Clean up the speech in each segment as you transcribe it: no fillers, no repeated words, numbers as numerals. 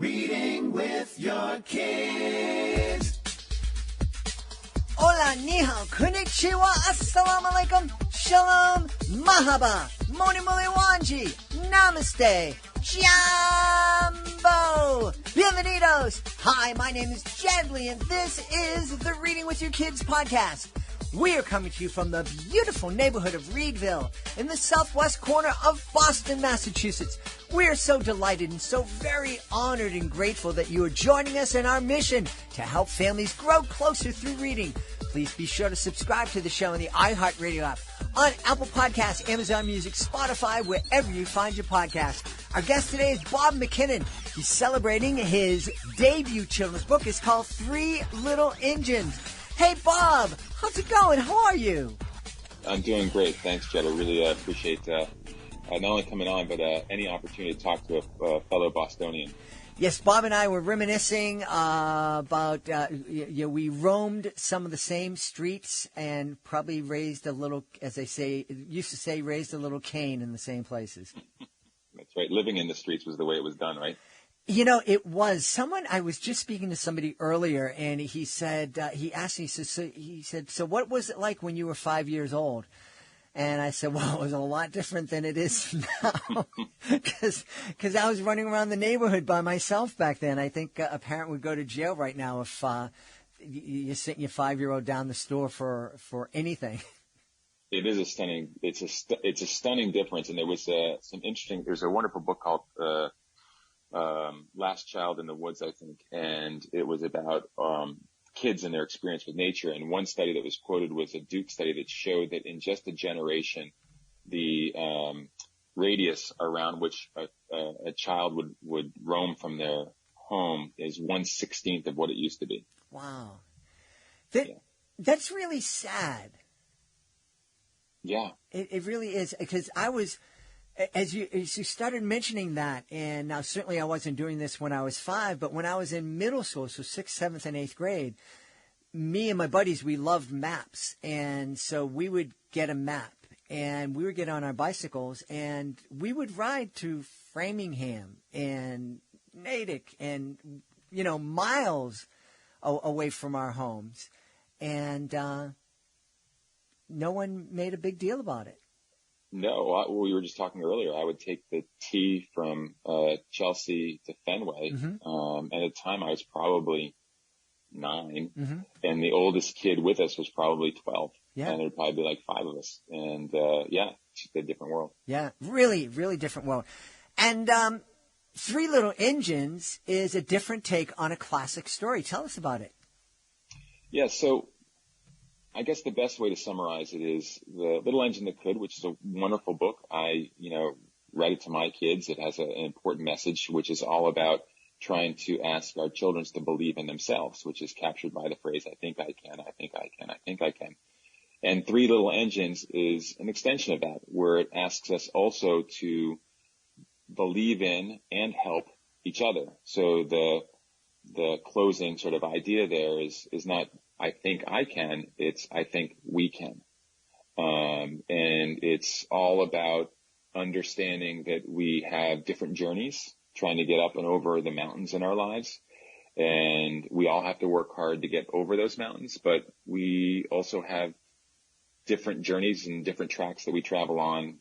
Reading with your kids. Hola, ni hao, konnichiwa, assalamu alaikum, shalom, mahaba, moni moli wanji, namaste, jambo, bienvenidos. Hi, my name is Jadley, and this is the Reading with Your Kids podcast. We are coming to you from the beautiful neighborhood of Reedville in the southwest corner of Boston, Massachusetts. We are so delighted and so very honored and grateful that you are joining us in our mission to help families grow closer through reading. Please be sure to subscribe to the show in the iHeartRadio app, on Apple Podcasts, Amazon Music, Spotify, wherever you find your podcast. Our guest today is Bob McKinnon. He's celebrating his debut children's book. It's called Three Little Engines. Hey, Bob, how's it going? How are you? I'm doing great. Thanks, Jed. I really appreciate not only coming on, but any opportunity to talk to a fellow Bostonian. Yes, Bob and I were reminiscing about, we roamed some of the same streets and probably raised a little, as they say, used to say, raised a little Cain in the same places. That's right. Living in the streets was the way it was done, right? You know, it was. I was just speaking to somebody earlier, and he said, he asked me, so what was it like when you were 5 years old? And I said, well, it was a lot different than it is now, because I was running around the neighborhood by myself back then. I think a parent would go to jail right now if you sent your 5-year-old down the store for anything. It is a stunning. It's a stunning difference, and there was some interesting. There's a wonderful book called Last Child in the Woods, I think, and it was about kids and their experience with nature. And one study that was quoted was a Duke study that showed that in just a generation, the radius around which a child would roam from their home is 1/16 of what it used to be. Wow. That's really sad. Yeah. It really is, because I was... As you started mentioning that, and now certainly I wasn't doing this when I was 5, but when I was in middle school, so 6th, 7th, and 8th grade, me and my buddies, we loved maps. And so we would get a map, and we would get on our bicycles, and we would ride to Framingham and Natick and, miles away from our homes. And no one made a big deal about it. No, we were just talking earlier. I would take the T from Chelsea to Fenway. Mm-hmm. At the time, I was probably 9, mm-hmm. and the oldest kid with us was probably 12. Yeah. And there'd probably be like 5 of us. And it's just a different world. Yeah, really, really different world. And Three Little Engines is a different take on a classic story. Tell us about it. Yeah, so I guess the best way to summarize it is The Little Engine That Could, which is a wonderful book. I, read it to my kids. It has an important message, which is all about trying to ask our children to believe in themselves, which is captured by the phrase, I think I can, I think I can, I think I can. And Three Little Engines is an extension of that, where it asks us also to believe in and help each other. So the closing sort of idea there is not, I think I can, it's I think we can. And it's all about understanding that we have different journeys, trying to get up and over the mountains in our lives. And we all have to work hard to get over those mountains, but we also have different journeys and different tracks that we travel on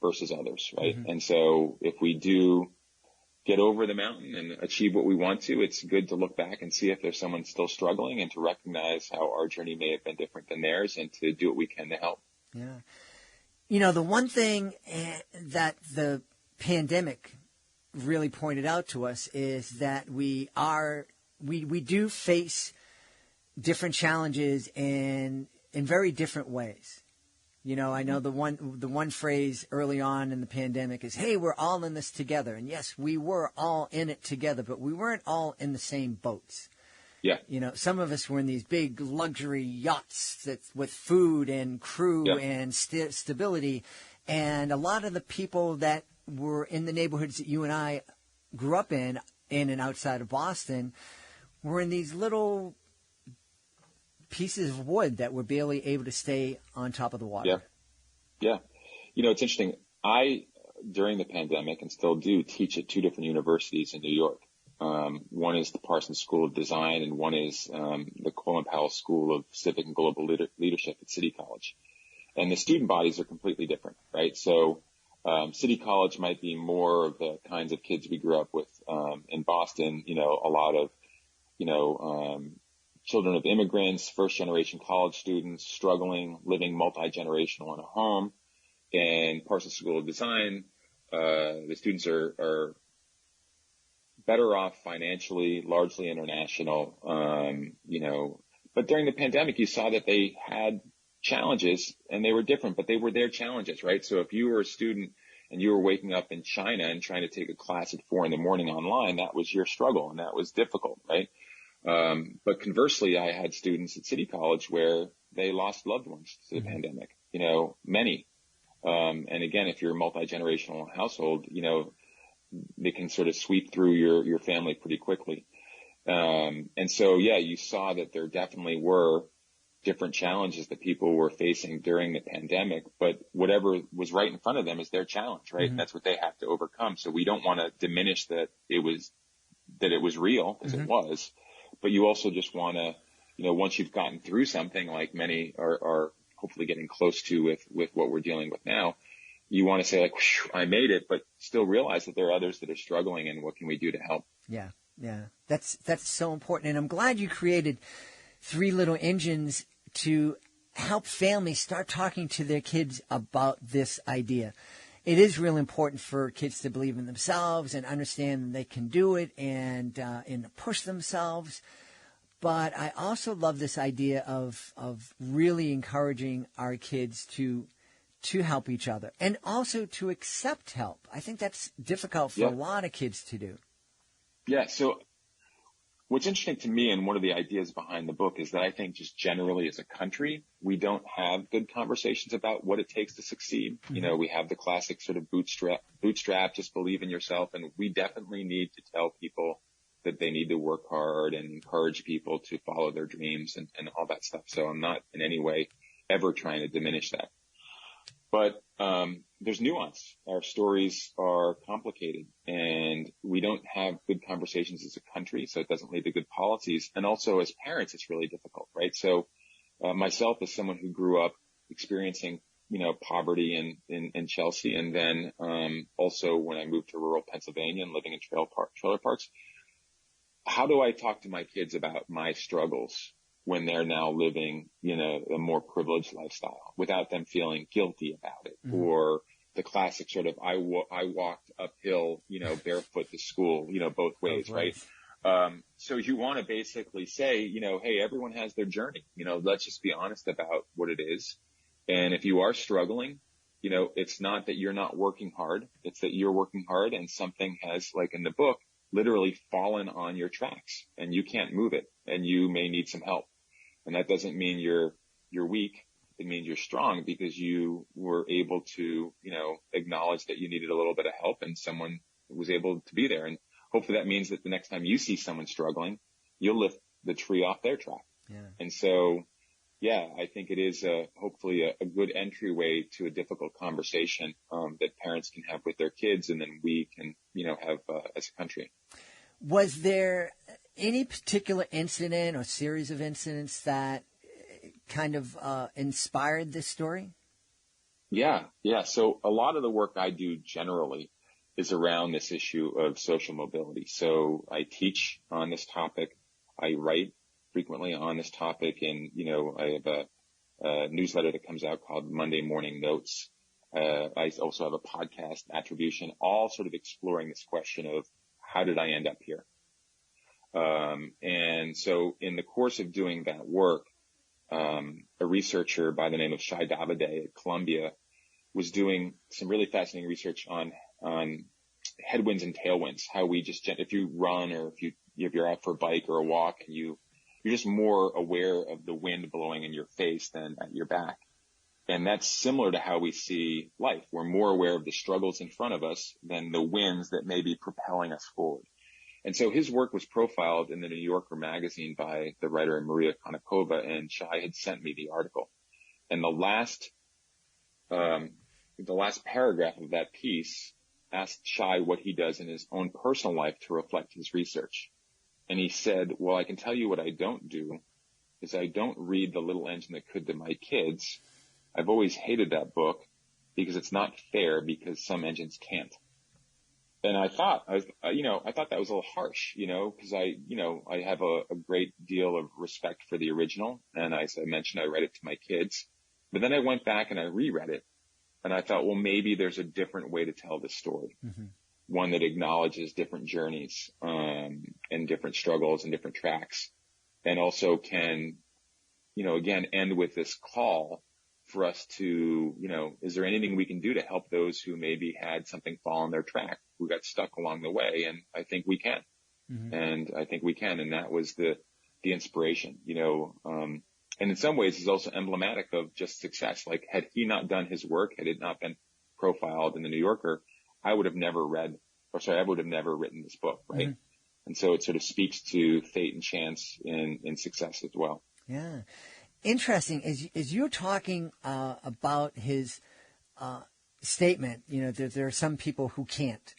versus others, right? Mm-hmm. And so if we do get over the mountain and achieve what we want to, it's good to look back and see if there's someone still struggling and to recognize how our journey may have been different than theirs and to do what we can to help. Yeah. The one thing that the pandemic really pointed out to us is that we do face different challenges in very different ways. I know the one phrase early on in the pandemic is, hey, we're all in this together. And yes, we were all in it together, but we weren't all in the same boats. Yeah. Some of us were in these big luxury yachts with food and crew and stability. And a lot of the people that were in the neighborhoods that you and I grew up in and outside of Boston, were in these little pieces of wood that were barely able to stay on top of the water. Yeah. It's interesting. I, during the pandemic, and still do, teach at 2 different universities in New York. One is the Parsons School of Design, and one is the Colin Powell School of Civic and Global Leadership at City College. And the student bodies are completely different, right? So City College might be more of the kinds of kids we grew up with in Boston, a lot of, children of immigrants, first-generation college students, struggling, living multi-generational in a home. And Parsons School of Design, the students are better off financially, largely international, but during the pandemic, you saw that they had challenges and they were different, but they were their challenges, right? So if you were a student and you were waking up in China and trying to take a class at 4 a.m. online, that was your struggle and that was difficult, right? But conversely, I had students at City College where they lost loved ones to the pandemic, many. And again, if you're a multi-generational household, they can sort of sweep through your family pretty quickly. And so, you saw that there definitely were different challenges that people were facing during the pandemic, but whatever was right in front of them is their challenge, right? Mm-hmm. And that's what they have to overcome. So we don't want to diminish that it was real, because it was, but you also just want to, once you've gotten through something, like many are hopefully getting close to with what we're dealing with now, you want to say, like, I made it, but still realize that there are others that are struggling, and what can we do to help? Yeah. That's so important. And I'm glad you created 3 little engines to help families start talking to their kids about this idea. It is really important for kids to believe in themselves and understand they can do it and push themselves. But I also love this idea of really encouraging our kids to help each other and also to accept help. I think that's difficult for a lot of kids to do. Yeah. So what's interesting to me, and one of the ideas behind the book, is that I think just generally as a country, we don't have good conversations about what it takes to succeed. Mm-hmm. We have the classic sort of bootstrap, just believe in yourself. And we definitely need to tell people that they need to work hard and encourage people to follow their dreams and all that stuff. So I'm not in any way ever trying to diminish that. But there's nuance. Our stories are complicated, and we don't have good conversations as a country, so it doesn't lead to good policies. And also as parents, it's really difficult, right? So myself, as someone who grew up experiencing, poverty in Chelsea, and then also when I moved to rural Pennsylvania and living in trailer parks, how do I talk to my kids about my struggles when they're now living, a more privileged lifestyle without them feeling guilty about it? Mm-hmm. Or the classic sort of, I walked uphill, barefoot to school, both ways, right? So you want to basically say, hey, everyone has their journey, let's just be honest about what it is. And if you are struggling, it's not that you're not working hard. It's that you're working hard and something has, like in the book, literally fallen on your tracks and you can't move it and you may need some help. And that doesn't mean you're weak. It means you're strong because you were able to, acknowledge that you needed a little bit of help and someone was able to be there. And hopefully that means that the next time you see someone struggling, you'll lift the tree off their track. Yeah. And so, I think it is hopefully a good entryway to a difficult conversation that parents can have with their kids, and then we can, have as a country. Was there any particular incident or series of incidents that kind of inspired this story? Yeah. So a lot of the work I do generally is around this issue of social mobility. So I teach on this topic. I write frequently on this topic, and, I have a newsletter that comes out called Monday Morning Notes. I also have a podcast, Attribution, all sort of exploring this question of how did I end up here? And so in the course of doing that work, a researcher by the name of Shai Davide at Columbia was doing some really fascinating research on headwinds and tailwinds, how we just, if you run or if you're out for a bike or a walk and you're just more aware of the wind blowing in your face than at your back. And that's similar to how we see life. We're more aware of the struggles in front of us than the winds that may be propelling us forward. And so his work was profiled in the New Yorker magazine by the writer Maria Konnikova, and Shai had sent me the article. And the last paragraph of that piece asked Shai what he does in his own personal life to reflect his research. And he said, well, I can tell you what I don't do is I don't read The Little Engine That Could to my kids. I've always hated that book because it's not fair because some engines can't. And I thought that was a little harsh, because I have a great deal of respect for the original. And as I mentioned, I read it to my kids, but then I went back and I reread it and I thought, well, maybe there's a different way to tell this story. Mm-hmm. One that acknowledges different journeys, and different struggles and different tracks, and also can, again, end with this call for us to, is there anything we can do to help those who maybe had something fall on their track, who got stuck along the way? And I think we can. Mm-hmm. And I think we can. And that was the inspiration, and in some ways is also emblematic of just success. Like, had he not done his work, had it not been profiled in the New Yorker, I would have never written this book. Right. Mm-hmm. And so it sort of speaks to fate and chance in success as well. Yeah. Interesting. As you're talking about his statement, there are some people who can't.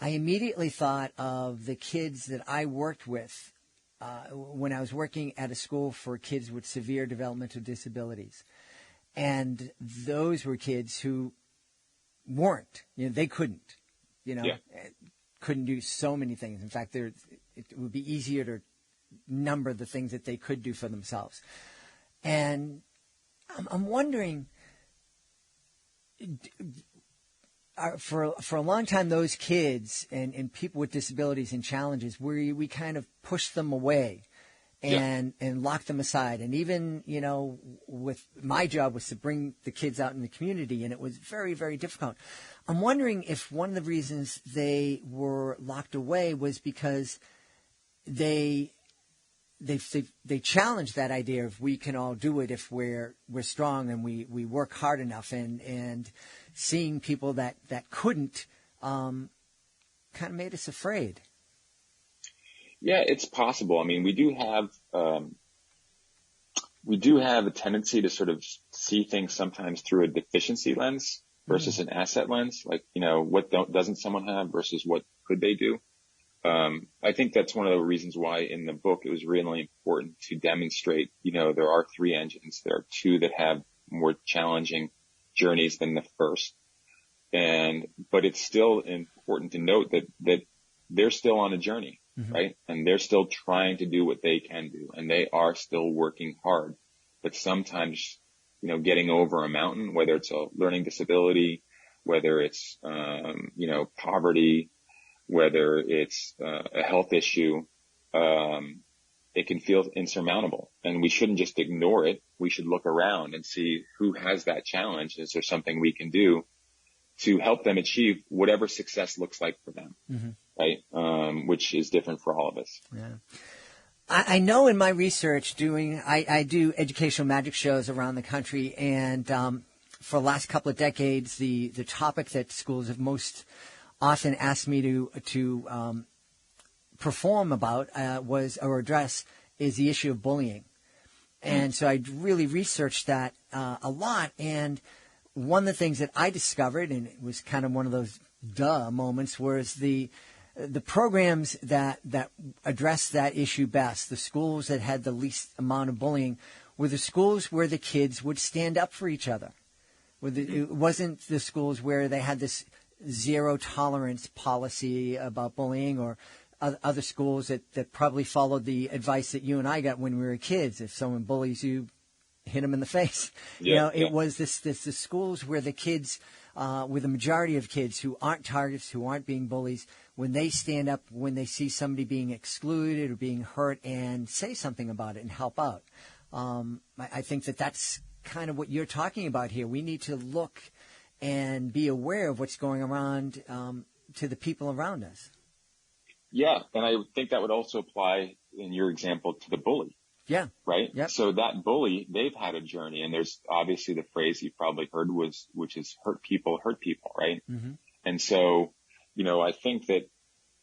I immediately thought of the kids that I worked with when I was working at a school for kids with severe developmental disabilities. And those were kids who weren't, they couldn't, couldn't do so many things. In fact, it would be easier to number the things that they could do for themselves. And I'm wondering, for a long time, those kids and people with disabilities and challenges, we kind of pushed them away and locked them aside. And even, with my job was to bring the kids out in the community, and it was very, very difficult. I'm wondering if one of the reasons they were locked away was because they challenge that idea of we can all do it if we're strong and we work hard enough, and seeing people that couldn't kind of made us afraid. Yeah, it's possible. I mean, we do have a tendency to sort of see things sometimes through a deficiency lens versus an asset lens. Like, what doesn't someone have versus what could they do? I think that's one of the reasons why in the book it was really important to demonstrate, there are 3 engines. There are 2 that have more challenging journeys than the first. But it's still important to note that they're still on a journey, mm-hmm. right? And they're still trying to do what they can do, and they are still working hard. But sometimes, getting over a mountain, whether it's a learning disability, whether it's, poverty, whether it's a health issue, it can feel insurmountable. And we shouldn't just ignore it. We should look around and see who has that challenge. Is there something we can do to help them achieve whatever success looks like for them, mm-hmm. right? Which is different for all of us. Yeah. I know in my research I do educational magic shows around the country, and for the last couple of decades, the topic that schools have most often asked me to perform about or address is the issue of bullying. And so I really researched that a lot. And one of the things that I discovered, and it was kind of one of those duh moments, was the programs that addressed that issue best, the schools that had the least amount of bullying, were the schools where the kids would stand up for each other. It wasn't the schools where they had this zero tolerance policy about bullying, or other schools that probably followed the advice that you and I got when we were kids. If someone bullies you, hit them in the face. It was the schools where the kids, where the majority of kids who aren't targets, who aren't being bullies, when they stand up, when they see somebody being excluded or being hurt, and say something about it and help out. I think that's kind of what you're talking about here. We need to look and be aware of what's going around to the people around us. Yeah, and I think that would also apply in your example to the bully. Yeah. Right? Yep. So that bully, they've had a journey, and there's obviously the phrase you've probably heard which is hurt people, right? Mm-hmm. And so, I think that,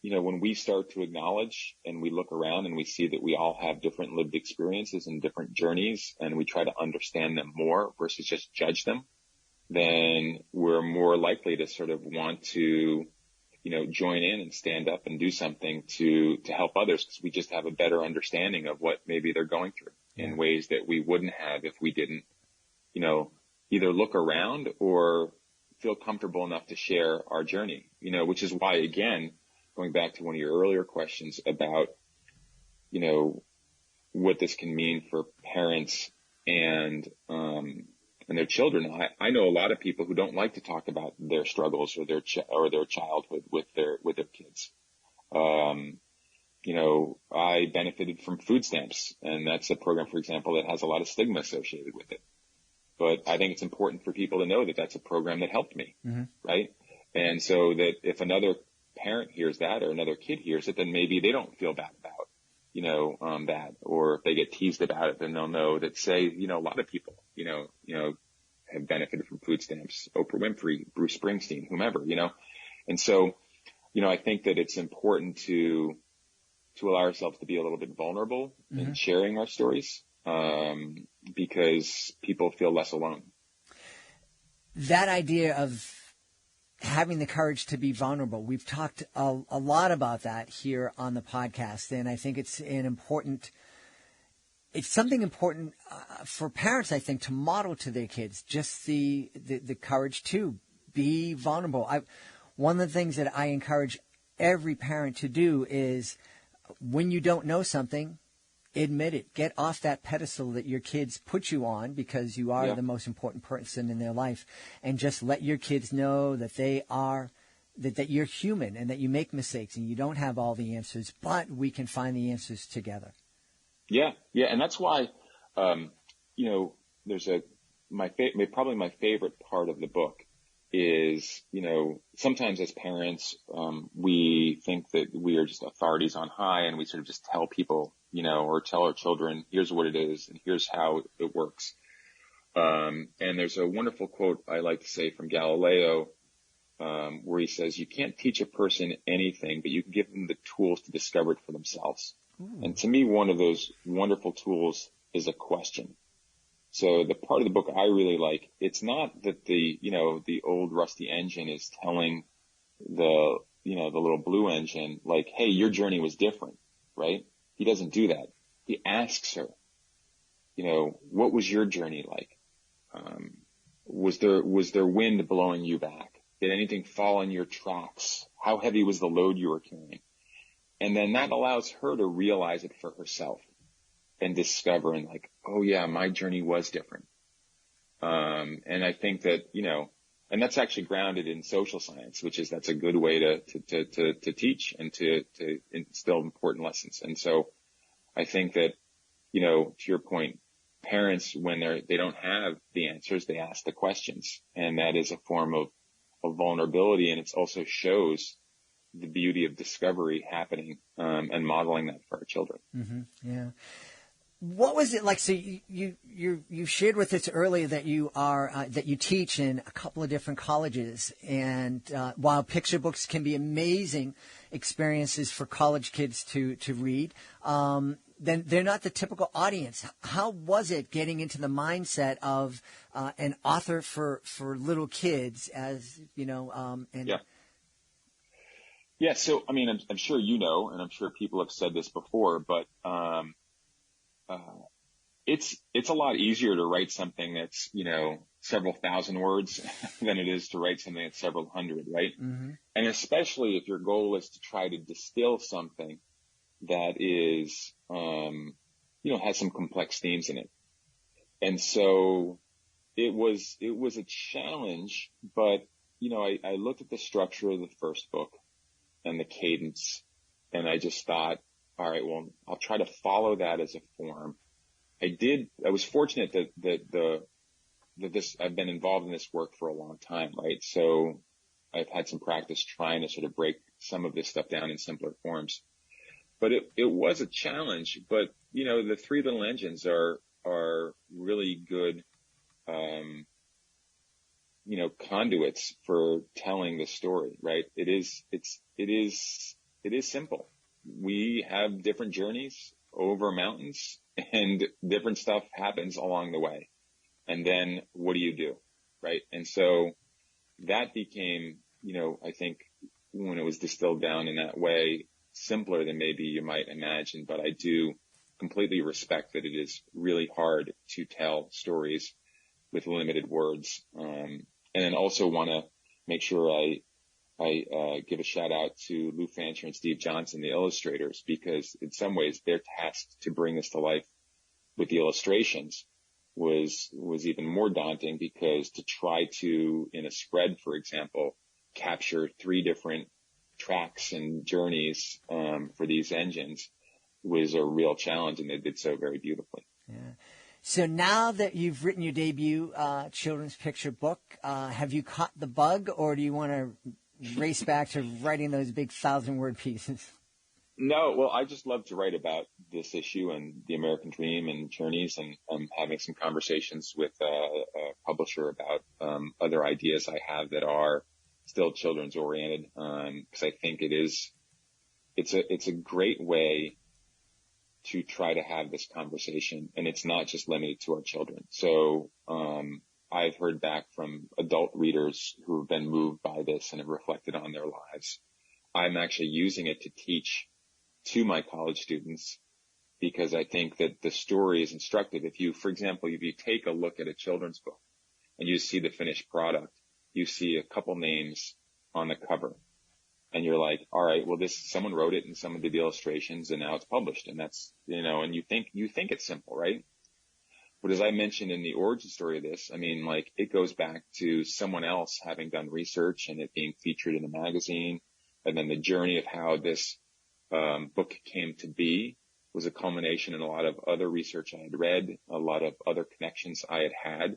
when we start to acknowledge and we look around and we see that we all have different lived experiences and different journeys, and we try to understand them more versus just judge them, then we're more likely to sort of want to join in and stand up and do something to help others, because we just have a better understanding of what maybe they're going through in ways that we wouldn't have if we didn't, either look around or feel comfortable enough to share our journey, which is why, again, going back to one of your earlier questions about, what this can mean for parents and their children. I know a lot of people who don't like to talk about their struggles or their childhood with their kids. I benefited from food stamps, and that's a program, for example, that has a lot of stigma associated with it. But I think it's important for people to know that that's a program that helped me, right? And so that if another parent hears that or another kid hears it, then maybe they don't feel bad about, that. Or if they get teased about it, then they'll know that, say, a lot of people, have benefited from food stamps, Oprah Winfrey, Bruce Springsteen, whomever, And so, I think that it's important to allow ourselves to be a little bit vulnerable in sharing our stories, because people feel less alone. That idea of having the courage to be vulnerable, we've talked a lot about that here on the podcast, and I think it's something important for parents, I think, to model to their kids, just the courage to be vulnerable. One of the things that I encourage every parent to do is, when you don't know something, admit it. Get off that pedestal that your kids put you on, because you are the most important person in their life, and just let your kids know that that you're human and that you make mistakes and you don't have all the answers, but we can find the answers together. Yeah. And that's why, there's probably my favorite part of the book is, sometimes as parents, we think that we are just authorities on high, and we sort of just tell people, or tell our children, here's what it is and here's how it works. And there's a wonderful quote I like to say from Galileo, where he says, you can't teach a person anything, but you can give them the tools to discover it for themselves. And to me, one of those wonderful tools is a question. So the part of the book I really like, it's not that the old rusty engine is telling the little blue engine, like, hey, your journey was different, right? He doesn't do that. He asks her, what was your journey like? Was there wind blowing you back? Did anything fall on your tracks? How heavy was the load you were carrying? And then that allows her to realize it for herself and discover, and like, oh yeah, my journey was different. And I think that, and that's actually grounded in social science, that's a good way to teach and to instill important lessons. And so I think that, to your point, parents, when they don't have the answers, they ask the questions, and that is a form of vulnerability. And it also shows the beauty of discovery happening, and modeling that for our children. Yeah. What was it like? So you shared with us earlier that you teach in a couple of different colleges, and while picture books can be amazing experiences for college kids to read, then they're not the typical audience. How was it getting into the mindset of an author for little kids, as Yeah. So, I mean, I'm sure and I'm sure people have said this before, but it's a lot easier to write something that's, several thousand words than it is to write something that's several hundred, right? And especially if your goal is to try to distill something that is, has some complex themes in it. And so it was a challenge, but, I looked at the structure of the first book and the cadence, and I just thought, all right, well, I'll try to follow that as a form. I was fortunate that I've been involved in this work for a long time, right? So I've had some practice trying to sort of break some of this stuff down in simpler forms. But it was a challenge, but, the three little engines are really good, conduits for telling the story, right? It is simple. We have different journeys over mountains, and different stuff happens along the way. And then what do you do? Right. And so that became, I think when it was distilled down in that way, simpler than maybe you might imagine. But I do completely respect that it is really hard to tell stories with limited words. And then also want to make sure I give a shout out to Lou Fancher and Steve Johnson, the illustrators, because in some ways they're tasked to bring this to life with the illustrations was even more daunting, because to try to, in a spread, for example, capture 3 different tracks and journeys for these engines was a real challenge, and they did so very beautifully. Yeah. So now that you've written your debut children's picture book, have you caught the bug, or do you want to race back to writing those big 1,000-word pieces? No, well, I just love to write about this issue and the American dream and journeys, and I'm having some conversations with a publisher about other ideas I have that are still children's oriented, because I think it's a great way to try to have this conversation, and it's not just limited to our children. So I've heard back from adult readers who have been moved by this and have reflected on their lives. I'm actually using it to teach to my college students, because I think that the story is instructive. If you take a look at a children's book and you see the finished product, you see a couple names on the cover, and you're like, all right, well, someone wrote it and someone did the illustrations and now it's published. And that's, and you think it's simple, right? But as I mentioned in the origin story of this, I mean, like, it goes back to someone else having done research and it being featured in a magazine. And then the journey of how this book came to be was a culmination in a lot of other research I had read, a lot of other connections I had had.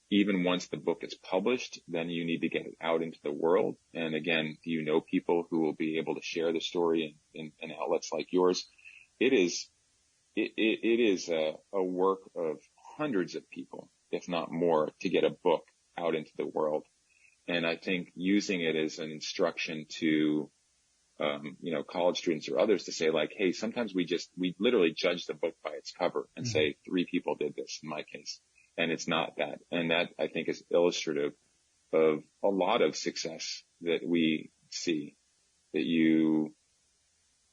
Even once the book is published, then you need to get it out into the world. And again, do you know people who will be able to share the story in outlets like yours? It is a work of hundreds of people, if not more, to get a book out into the world. And I think using it as an instruction to, college students or others to say, like, hey, sometimes we literally judge the book by its cover and say 3 people did this in my case. And it's not that. And that, I think, is illustrative of a lot of success that we see. That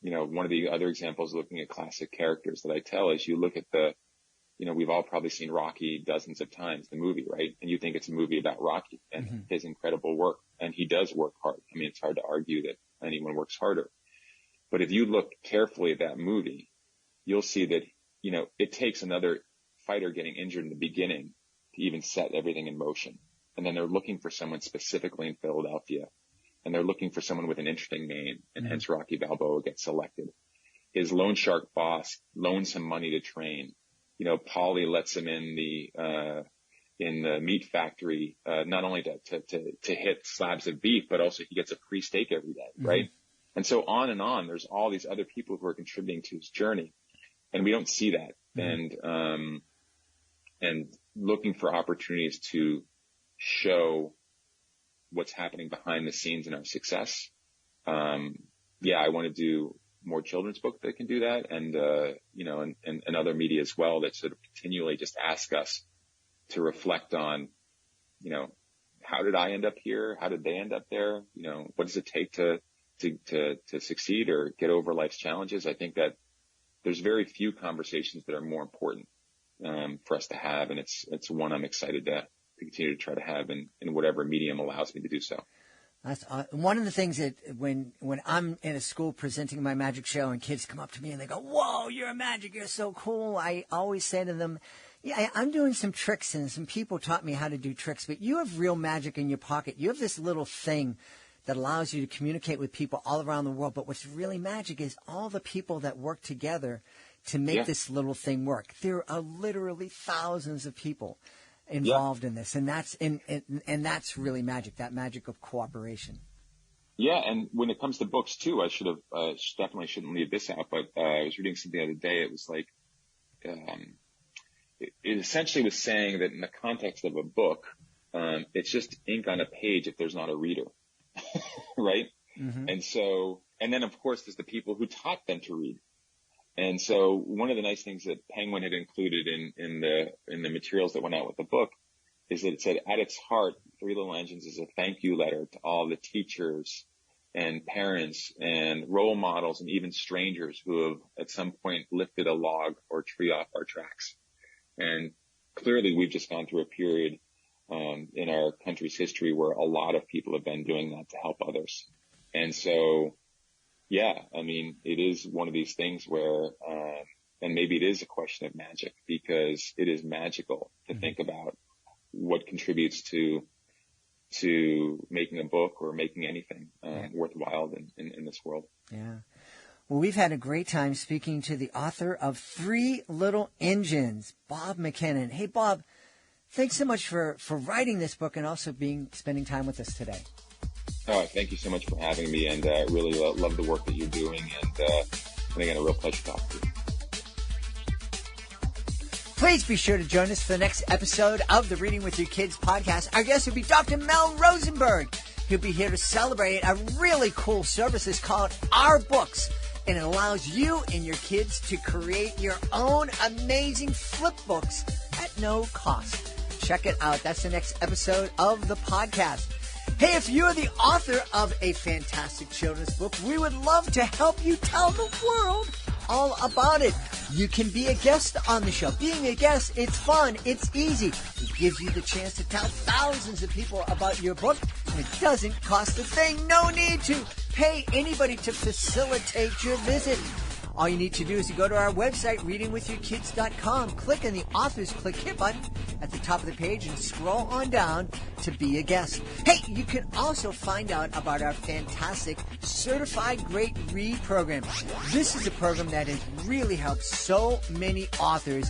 one of the other examples looking at classic characters that I tell is you look at we've all probably seen Rocky dozens of times, the movie, right? And you think it's a movie about Rocky and his incredible work. And he does work hard. I mean, it's hard to argue that anyone works harder. But if you look carefully at that movie, you'll see that, it takes another fighter getting injured in the beginning to even set everything in motion. And then they're looking for someone specifically in Philadelphia, and they're looking for someone with an interesting name, and hence Rocky Balboa gets selected. His loan shark boss loans him money to train. Paulie lets him in the meat factory, not only to hit slabs of beef, but also he gets a free steak every day, right? And so on and on. There's all these other people who are contributing to his journey, and we don't see that. And looking for opportunities to show what's happening behind the scenes in our success. I want to do more children's book that can do that, and other media as well that sort of continually just ask us to reflect on, how did I end up here? How did they end up there? What does it take to succeed or get over life's challenges? I think that there's very few conversations that are more important for us to have, and it's one I'm excited to continue to try to have in whatever medium allows me to do so. That's one of the things that when I'm in a school presenting my magic show and kids come up to me and they go, "Whoa, you're a magic, you're so cool," I always say to them, "Yeah, I'm doing some tricks and some people taught me how to do tricks, but you have real magic in your pocket. You have this little thing that allows you to communicate with people all around the world. But what's really magic is all the people that work together to make this little thing work. There are literally thousands of people involved in this, and that's really magic. That magic of cooperation." Yeah, and when it comes to books too, I should have definitely shouldn't leave this out. But I was reading something the other day. It was like it essentially was saying that in the context of a book, it's just ink on a page if there's not a reader, right? And then of course there's the people who taught them to read. And so one of the nice things that Penguin had included in the materials that went out with the book is that it said at its heart, Three Little Engines is a thank you letter to all the teachers and parents and role models and even strangers who have at some point lifted a log or tree off our tracks. And clearly we've just gone through a period in our country's history where a lot of people have been doing that to help others. And so, yeah, I mean, it is one of these things where, and maybe it is a question of magic, because it is magical to think about what contributes to making a book or making anything worthwhile in this world. Yeah. Well, we've had a great time speaking to the author of Three Little Engines, Bob McKinnon. Hey, Bob, thanks so much for writing this book and also spending time with us today. Oh, thank you so much for having me, and really love the work that you're doing, and again, a real pleasure talking to you. Please be sure to join us for the next episode of the Reading with Your Kids podcast. Our guest will be Dr. Mel Rosenberg. He'll be here to celebrate a really cool service. It's called Our Books, and it allows you and your kids to create your own amazing flip books at no cost. Check it out. That's the next episode of the podcast. Hey, if you're the author of a fantastic children's book, we would love to help you tell the world all about it. You can be a guest on the show. Being a guest, it's fun, it's easy. It gives you the chance to tell thousands of people about your book, and it doesn't cost a thing. No need to pay anybody to facilitate your visit. All you need to do is to go to our website, readingwithyourkids.com, click on the Authors Click Here button at the top of the page and scroll on down to be a guest. Hey, you can also find out about our fantastic Certified Great Read program. This is a program that has really helped so many authors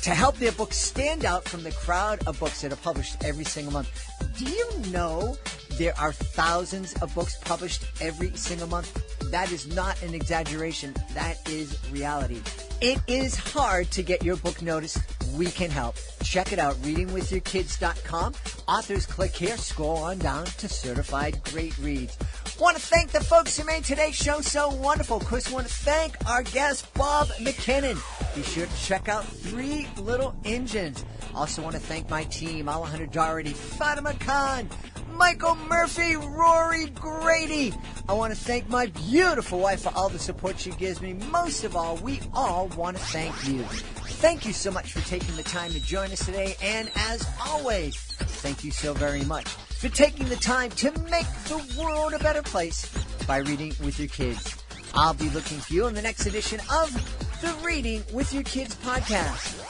to help their books stand out from the crowd of books that are published every single month. Do you know there are thousands of books published every single month? That is not an exaggeration. That is reality. It is hard to get your book noticed. We can help. Check it out, readingwithyourkids.com. Authors Click Here. Scroll on down to Certified Great Reads. Want to thank the folks who made today's show so wonderful. Of course, want to thank our guest, Bob McKinnon. Be sure to check out Three Little Engines. Also want to thank my team, Alejandro Doherty, Fatima Khan, Michael Murphy, Rory Grady. I want to thank my beautiful wife for all the support she gives me. Most of all, we all want to thank you. Thank you so much for taking the time to join us today. And as always, thank you so very much for taking the time to make the world a better place by reading with your kids. I'll be looking for you in the next edition of the Reading with Your Kids podcast.